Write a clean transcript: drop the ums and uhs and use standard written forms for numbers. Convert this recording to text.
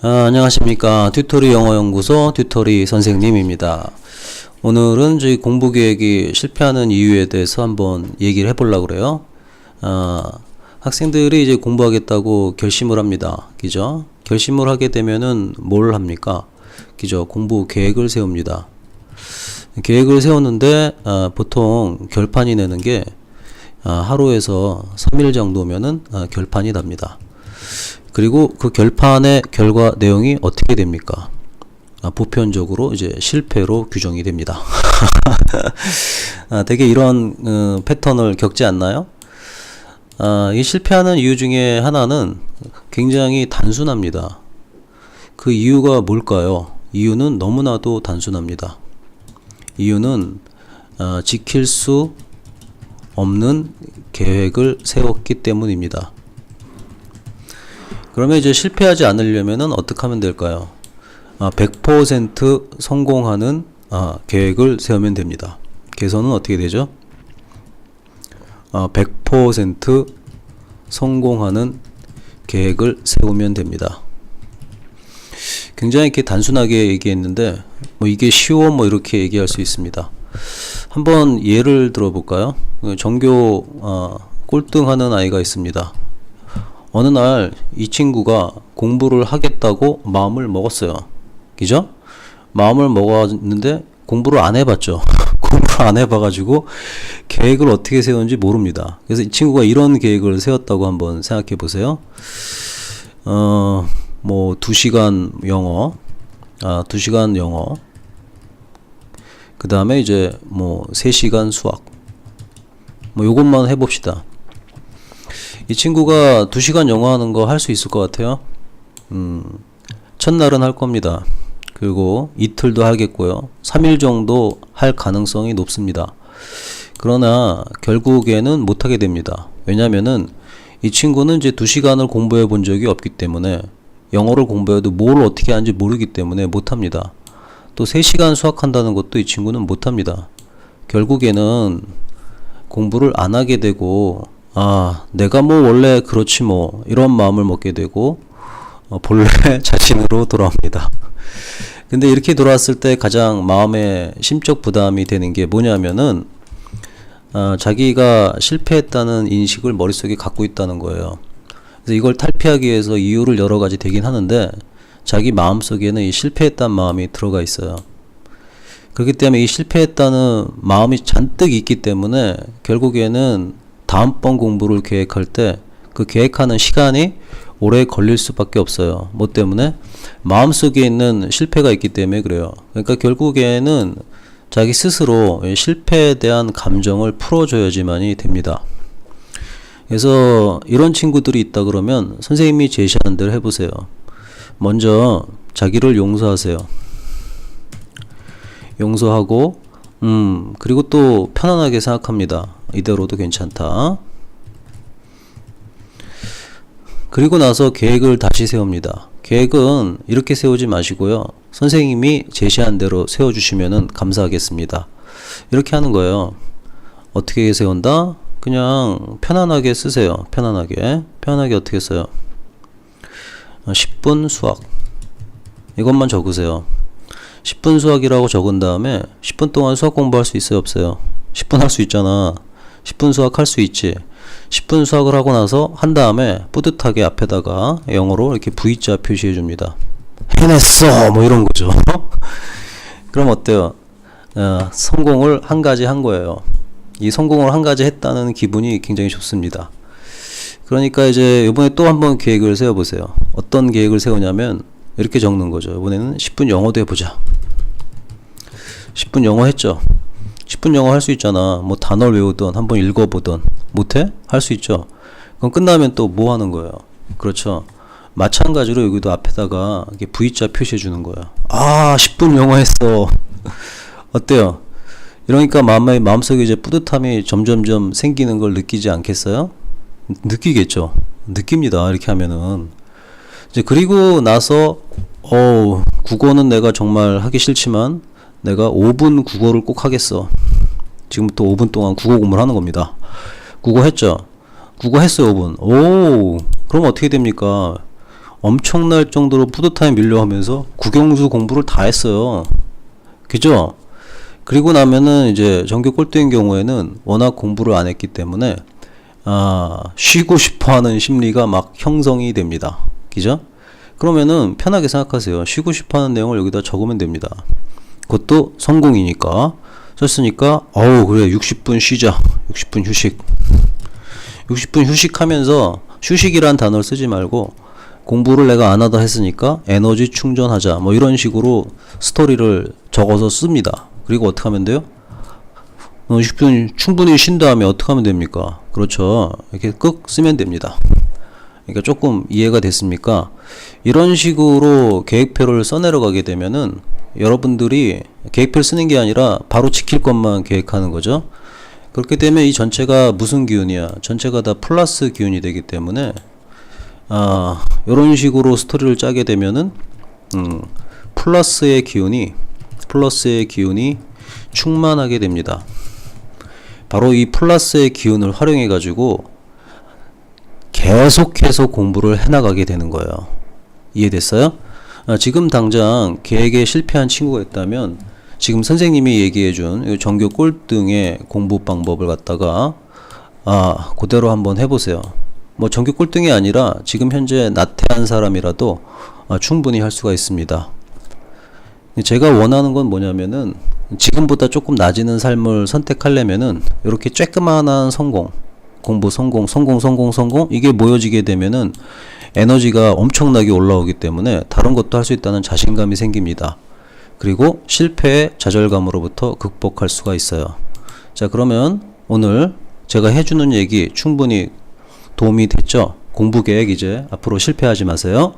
안녕하십니까. 튜토리 영어연구소 튜토리 선생님입니다. 오늘은 저희 공부 계획이 실패하는 이유에 대해서 한번 얘기를 해보려고 그래요. 학생들이 이제 공부하겠다고 결심을 합니다. 그죠? 결심을 하게 되면은 뭘 합니까? 그죠? 공부 계획을 세웁니다. 계획을 세웠는데, 보통 결판이 내는 게, 하루에서 3일 정도면은, 결판이 납니다. 그리고 그 결판의 결과 내용이 어떻게 됩니까? 보편적으로 이제 실패로 규정이 됩니다. 되게 이런 패턴을 겪지 않나요? 이 실패하는 이유 중에 하나는 굉장히 단순합니다. 그 이유가 뭘까요? 이유는 너무나도 단순합니다. 이유는 지킬 수 없는 계획을 세웠기 때문입니다. 그러면 이제 실패하지 않으려면은 어떻게 하면 될까요? 100% 성공하는 계획을 세우면 됩니다. 개선은 어떻게 되죠? 100% 성공하는 계획을 세우면 됩니다. 굉장히 이렇게 단순하게 얘기했는데 뭐 이게 쉬워 뭐 이렇게 얘기할 수 있습니다. 한번 예를 들어볼까요? 전교 꼴등하는 아이가 있습니다. 어느 날 이 친구가 공부를 하겠다고 마음을 먹었어요. 그죠? 마음을 먹었는데 공부를 안 해봤죠. 공부를 안 해봐가지고 계획을 어떻게 세웠는지 모릅니다. 그래서 이 친구가 이런 계획을 세웠다고 한번 생각해 보세요. 뭐 2시간 영어, 2시간 영어, 그 다음에 이제 뭐 3시간 수학, 뭐 요것만 해봅시다. 이 친구가 2시간 영어 하는 거 할 수 있을 것 같아요. 첫날은 할 겁니다. 그리고 이틀도 하겠고요. 3일 정도 할 가능성이 높습니다. 그러나 결국에는 못하게 됩니다. 왜냐면은 이 친구는 이제 2시간을 공부해 본 적이 없기 때문에 영어를 공부해도 뭘 어떻게 하는지 모르기 때문에 못합니다. 또 3시간 수학한다는 것도 이 친구는 못합니다. 결국에는 공부를 안 하게 되고 내가 뭐 원래 그렇지 뭐 이런 마음을 먹게 되고 본래 자신으로 돌아옵니다. 근데 이렇게 돌아왔을 때 가장 마음에 심적 부담이 되는 게 뭐냐면은 자기가 실패했다는 인식을 머릿속에 갖고 있다는 거예요. 그래서 이걸 탈피하기 위해서 이유를 여러 가지 되긴 하는데 자기 마음속에는 이 실패했다는 마음이 들어가 있어요. 그렇기 때문에 이 실패했다는 마음이 잔뜩 있기 때문에 결국에는 다음번 공부를 계획할 때 그 계획하는 시간이 오래 걸릴 수밖에 없어요. 뭐 때문에? 마음속에 있는 실패가 있기 때문에 그래요. 그러니까 결국에는 자기 스스로 실패에 대한 감정을 풀어줘야지만이 됩니다. 그래서 이런 친구들이 있다 그러면 선생님이 제시하는 대로 해보세요. 먼저 자기를 용서하세요. 용서하고 그리고 또 편안하게 생각합니다. 이대로도 괜찮다. 그리고 나서 계획을 다시 세웁니다. 계획은 이렇게 세우지 마시고요. 선생님이 제시한 대로 세워주시면 감사하겠습니다. 이렇게 하는 거예요. 어떻게 세운다? 그냥 편안하게 쓰세요. 편안하게 어떻게 써요? 10분 수학 이것만 적으세요. 10분 수학이라고 적은 다음에 10분 동안 수학 공부할 수 있어요? 없어요? 10분 할 수 있잖아. 10분 수학 할 수 있지. 10분 수학을 하고 나서 한 다음에 뿌듯하게 앞에다가 영어로 이렇게 V자 표시해 줍니다. 해냈어! 뭐 이런 거죠. 그럼 어때요? 성공을 한 가지 한 거예요. 이 성공을 한 가지 했다는 기분이 굉장히 좋습니다. 그러니까 이제 이번에 또 한번 계획을 세워보세요. 어떤 계획을 세우냐면 이렇게 적는 거죠. 이번에는 10분 영어도 해보자. 10분 영어 했죠. 10분 영어 할 수 있잖아. 뭐 단어를 외우던 한번 읽어보던. 못해? 할 수 있죠. 그럼 끝나면 또 뭐 하는 거예요? 그렇죠. 마찬가지로 여기도 앞에다가 이렇게 V자 표시해 주는 거예요. 10분 영어 했어. 어때요? 이러니까 마음속에 이제 뿌듯함이 점점점 생기는 걸 느끼지 않겠어요? 느끼겠죠. 느낍니다. 이렇게 하면은. 이제 그리고 나서 국어는 내가 정말 하기 싫지만 내가 5분 국어를 꼭 하겠어. 지금부터 5분 동안 국어 공부를 하는 겁니다. 국어 했죠? 국어 했어요, 5분. 그럼 어떻게 됩니까? 엄청날 정도로 뿌듯함에 밀려하면서 국영수 공부를 다 했어요. 그죠? 그리고 나면은 이제 전교 꼴등인 경우에는 워낙 공부를 안 했기 때문에 쉬고 싶어 하는 심리가 막 형성이 됩니다. 그죠? 그러면은 편하게 생각하세요. 쉬고 싶어 하는 내용을 여기다 적으면 됩니다. 그것도 성공이니까. 썼으니까, 그래, 60분 쉬자. 60분 휴식. 60분 휴식하면서, 휴식이란 단어를 쓰지 말고, 공부를 내가 안 하다 했으니까 에너지 충전하자. 뭐 이런 식으로 스토리를 적어서 씁니다. 그리고 어떻게 하면 돼요? 60분 충분히 쉰 다음에 어떻게 하면 됩니까? 그렇죠. 이렇게 끄 쓰면 됩니다. 그러니까 조금 이해가 됐습니까? 이런 식으로 계획표를 써내려가게 되면은 여러분들이 계획표를 쓰는 게 아니라 바로 지킬 것만 계획하는 거죠. 그렇게 되면 이 전체가 무슨 기운이야? 전체가 다 플러스 기운이 되기 때문에 이런 식으로 스토리를 짜게 되면은 플러스의 기운이 충만하게 됩니다. 바로 이 플러스의 기운을 활용해 가지고 계속해서 공부를 해나가게 되는 거예요. 이해됐어요? 지금 당장 계획에 실패한 친구가 있다면 지금 선생님이 얘기해준 전교 꼴등의 공부 방법을 갖다가 그대로 한번 해보세요. 뭐 전교 꼴등이 아니라 지금 현재 나태한 사람이라도 충분히 할 수가 있습니다. 제가 원하는 건 뭐냐면은 지금보다 조금 낮은 삶을 선택하려면은 이렇게 쬐끄만한 성공, 공부 성공 이게 모여지게 되면은 에너지가 엄청나게 올라오기 때문에 다른 것도 할 수 있다는 자신감이 생깁니다. 그리고 실패의 좌절감으로부터 극복할 수가 있어요. 자, 그러면 오늘 제가 해주는 얘기 충분히 도움이 됐죠? 공부 계획 이제 앞으로 실패하지 마세요.